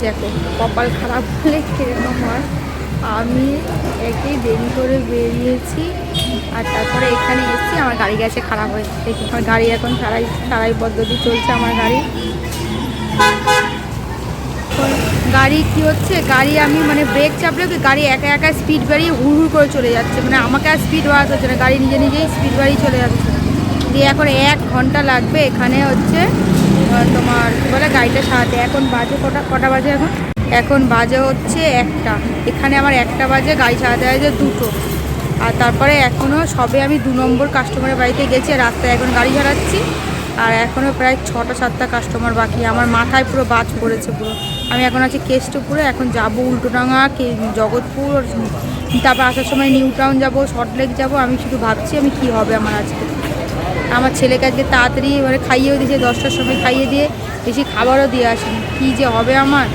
দেখো কপাল খারাপ হলে কিরকম হয়। আমি একই দেরি করে বেরিয়েছি আর তারপরে এখানে এসেছি, আমার গাড়ি গেছে খারাপ হয়ে। দেখি আমার গাড়ি এখন সারাই পদ্ধতি চলছে আমার গাড়ি। গাড়ি কি হচ্ছে, গাড়ি আমি মানে ব্রেক চাপলে কি গাড়ি একা একা স্পিড বাড়িয়ে হুড় করে চলে যাচ্ছে, মানে আমাকে আর স্পিড বাড়াতে হচ্ছে না, গাড়ি নিজেই স্পিড বাড়িয়ে চলে যাচ্ছে। দিয়ে এখন 1 ঘন্টা লাগবে এখানে হচ্ছে তোমার কী বলে গাড়িটা সারাতে। এখন বাজে কটা বাজে এখন বাজে হচ্ছে 1টা। এখানে আমার 1টা বাজে, গাড়ি সারাতে বাজে 2টো। আর তারপরে এখনও সবে আমি 2 নম্বর কাস্টমারের বাড়িতে গেছি, রাস্তায় এখন গাড়ি সারাচ্ছি। আর এখনও প্রায় 6টা-7টা কাস্টমার বাকি। আমার মাথায় পুরো বাজ পড়েছে পুরো। আমি এখন আছি কেষ্টপুরে, এখন যাবো উল্টোডাঙা, জগৎপুর, তারপর আসার সময় নিউ টাউন যাবো, সল্টলেক যাবো। আমি শুধু ভাবছি আমি কি হবে আমার আজকে। আমার ছেলেকে আজকে তাড়াতাড়ি মানে খাইয়েও দিয়েছে, 10টার সময় খাইয়ে দিয়ে বেশি খাবারও দিয়ে আসেনি, কী যে হবে আমার।